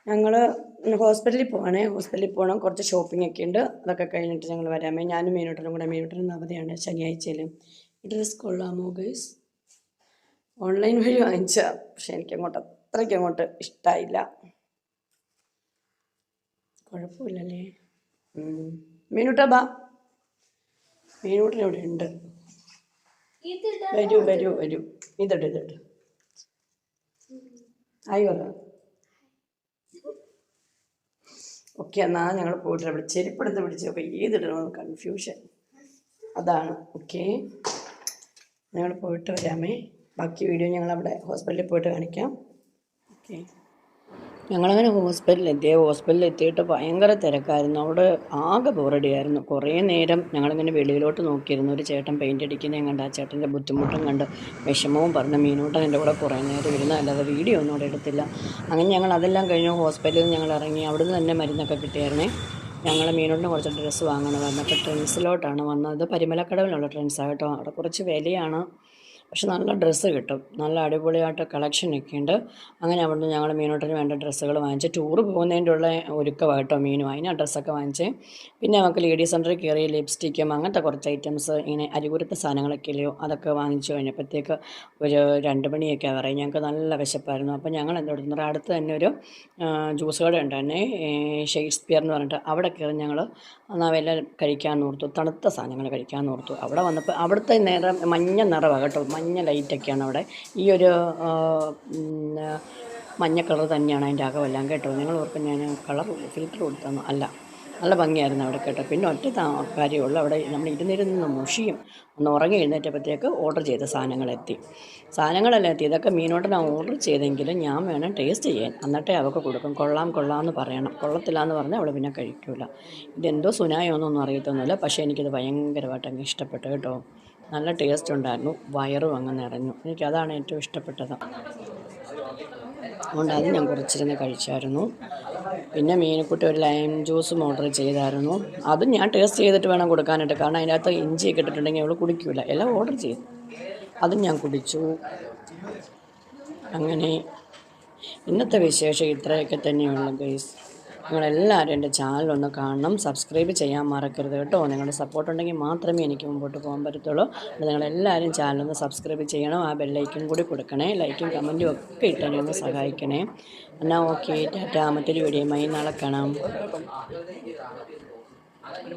ഞങ്ങൾ ഹോസ്പിറ്റലിൽ പോവാണേ. ഹോസ്പിറ്റലിൽ പോകണം. കുറച്ച് ഷോപ്പിംഗ് ഒക്കെ ഉണ്ട്. അതൊക്കെ കഴിഞ്ഞിട്ട് ഞങ്ങൾ വരാമേ. ഞാനും മീനൂട്ടനും കൂടെ. മീനൂട്ടനും അവധിയാണ് ശനിയാഴ്ചയിൽ. ഈ ഡ്രസ് കൊള്ളാമോ ഗൈസ്? ഓൺലൈൻ വഴി വാങ്ങിച്ച, പക്ഷെ എനിക്കങ്ങോട്ട് അത്രയ്ക്ക് അങ്ങോട്ട് ഇഷ്ടമായില്ല. കുഴപ്പമില്ലല്ലേ? മീനൂട്ട ബാ. മീനൂട്ടൻ ഇവിടെ ഉണ്ട്. വരൂ വരൂ വരൂ. ഇതിട്ട് ആയി പറ. ഓക്കെ, എന്നാൽ ഞങ്ങൾ പോയിട്ട് അവിടെ ചെരുപ്പെടുത്ത് പിടിച്ച് അപ്പോൾ ഏതിടണമെന്ന് കൺഫ്യൂഷൻ. അതാണ്. ഓക്കെ, ഞങ്ങൾ പോയിട്ട് വരാമേ. ബാക്കി വീഡിയോ ഞങ്ങളവിടെ ഹോസ്പിറ്റലിൽ പോയിട്ട് കാണിക്കാം. ഓക്കെ, ഞങ്ങളങ്ങനെ ഹോസ്പിറ്റലിൽ എത്തിയിട്ട് ഭയങ്കര തിരക്കായിരുന്നു. അവിടെ ആകെ ബോറടിയായിരുന്നു. കുറേ നേരം ഞങ്ങളിങ്ങനെ വെളിയിലോട്ട് നോക്കിയിരുന്നു. ഒരു ചേട്ടൻ പെയിൻ്റ് അടിക്കുന്നതും കണ്ട് ആ ചേട്ടൻ്റെ ബുദ്ധിമുട്ടും കണ്ട് വിഷമവും പറഞ്ഞ് മീനൂട്ടൻ എൻ്റെ കൂടെ കുറേ നേരം ഇരുന്ന്, അല്ലാതെ വീഡിയോ ഒന്നും അവിടെ എടുത്തില്ല. അങ്ങനെ ഞങ്ങൾ അതെല്ലാം കഴിഞ്ഞ് ഹോസ്പിറ്റലിൽ ഞങ്ങൾ ഇറങ്ങി. അവിടുന്ന് തന്നെ മരുന്നൊക്കെ കിട്ടിയായിരുന്നേ. ഞങ്ങൾ മീനൂട്ടിന് കുറച്ച് ഡ്രസ്സ് വാങ്ങണമായിരുന്നു. അപ്പോൾ ട്രെൻഡ്സിലോട്ടാണ് വന്നത്. പരിമലക്കടവിലുള്ള ട്രെൻഡ്സാണ് കേട്ടോ. അവിടെ കുറച്ച് വിലയാണ്, പക്ഷെ നല്ല ഡ്രസ്സ് കിട്ടും. നല്ല അടിപൊളിയായിട്ട് കളക്ഷനൊക്കെ ഉണ്ട്. അങ്ങനെ അവിടുന്ന് ഞങ്ങൾ മീനൂട്ടിന് വേണ്ട ഡ്രസ്സുകൾ വാങ്ങിച്ച് ടൂറ് പോകുന്നതിൻ്റെ ഉള്ള ഒരുക്കമായിട്ടോ മീനും. അതിന് ആ ഡ്രസ്സൊക്കെ വാങ്ങിച്ച് പിന്നെ നമുക്ക് ലേഡീസ് സെൻ്ററിൽ കയറി ലിപ്സ്റ്റിക്കും അങ്ങനത്തെ കുറച്ച് ഐറ്റംസ്, ഇങ്ങനെ അരികുരുത്ത സാധനങ്ങളൊക്കെ ഇല്ലയോ, അതൊക്കെ വാങ്ങിച്ചു കഴിഞ്ഞപ്പോഴത്തേക്ക് ഒരു 2 മണിയൊക്കെ പറയും. ഞങ്ങൾക്ക് നല്ല വിശപ്പായിരുന്നു. അപ്പോൾ ഞങ്ങൾ എന്തെടുത്തു, അടുത്ത് തന്നെ ഒരു ജ്യൂസ് കട ഉണ്ടായിരുന്നേ, ഷേക്സ്പിയർ എന്ന് പറഞ്ഞിട്ട്. അവിടെ കയറി ഞങ്ങൾ എന്നാൽ വല്ല കഴിക്കാൻ ഓർത്തു, തണുത്ത സാധനങ്ങൾ കഴിക്കാൻ ഓർത്തു. അവിടെ വന്നപ്പോൾ അവിടുത്തെ നിറം മഞ്ഞ നിറമാണ് കേട്ടോ. മഞ്ഞ ലൈറ്റൊക്കെയാണ് അവിടെ. ഈ ഒരു മഞ്ഞ കളർ തന്നെയാണ് അതിൻ്റെ അകമെല്ലാം കേട്ടോ. നിങ്ങൾ ഓർക്കും ഞാൻ കളർ ഫിൽറ്റർ കൊടുത്തെന്ന്. അല്ല, നല്ല ഭംഗിയായിരുന്നു അവിടെ കേട്ടോ. പിന്നെ ഒറ്റ കാര്യമുള്ളൂ, അവിടെ നമ്മൾ ഇരുന്നിരുന്ന് മുഷിയും. ഒന്ന് ഉറങ്ങി എഴുന്നേറ്റപ്പോഴത്തേക്ക് ഓർഡർ ചെയ്ത സാധനങ്ങളെല്ലാം എത്തി. ഇതൊക്കെ മീനോട്ടനാണ് ഓർഡർ ചെയ്തെങ്കിലും ഞാൻ വേണം ടേസ്റ്റ് ചെയ്യാൻ, എന്നിട്ടേ അവൾക്ക് കൊടുക്കും. കൊള്ളാമെന്ന് പറയണം. കൊള്ളത്തില്ല എന്ന് പറഞ്ഞാൽ അവൾ പിന്നെ കഴിക്കില്ല. ഇതെന്തോ സുനായോന്നൊന്നും അറിയത്തൊന്നുമില്ല, പക്ഷേ എനിക്കിത് ഭയങ്കരമായിട്ട് അങ്ങ് ഇഷ്ടപ്പെട്ടു കേട്ടോ. നല്ല ടേസ്റ്റ് ഉണ്ടായിരുന്നു. വയറും അങ്ങ് നിറഞ്ഞു. എനിക്കതാണ് ഏറ്റവും ഇഷ്ടപ്പെട്ടത്. അതുകൊണ്ട് അത് ഞാൻ കുറച്ചിരുന്ന് കഴിച്ചായിരുന്നു. പിന്നെ മീനക്കുട്ടി ഒരു ലൈം ജ്യൂസും ഓർഡർ ചെയ്തായിരുന്നു. അതും ഞാൻ ടേസ്റ്റ് ചെയ്തിട്ട് വേണം കൊടുക്കാനായിട്ട്, കാരണം അതിനകത്ത് ഇഞ്ചിയൊക്കെ ഇട്ടിട്ടുണ്ടെങ്കിൽ അവൾ കുടിക്കില്ല. എല്ലാം ഓർഡർ ചെയ്തു, അതും ഞാൻ കുടിച്ചു. അങ്ങനെ ഇന്നത്തെ വിശേഷം ഇത്രയൊക്കെ തന്നെയുള്ളൂ ഗൈസ്. നിങ്ങളെല്ലാവരും എൻ്റെ ചാനലൊന്ന് കാണണം, സബ്സ്ക്രൈബ് ചെയ്യാൻ മറക്കരുത് കേട്ടോ. നിങ്ങളുടെ സപ്പോർട്ട് ഉണ്ടെങ്കിൽ മാത്രമേ എനിക്ക് മുമ്പോട്ട് പോകാൻ പറ്റത്തുള്ളൂ. അപ്പോൾ നിങ്ങളെല്ലാവരും ചാനലൊന്ന് സബ്സ്ക്രൈബ് ചെയ്യണം. ആ ബെല്ലൈക്കും കൂടി കൊടുക്കണേ. ലൈക്കും കമൻറ്റും ഒക്കെ ഇട്ടെന്നെ ഒന്ന് സഹായിക്കണേ. എന്നാൽ ഓക്കെ, ടാറ്റാ. മറ്റൊരു വീഡിയോയുമായി നാളെ കാണാം.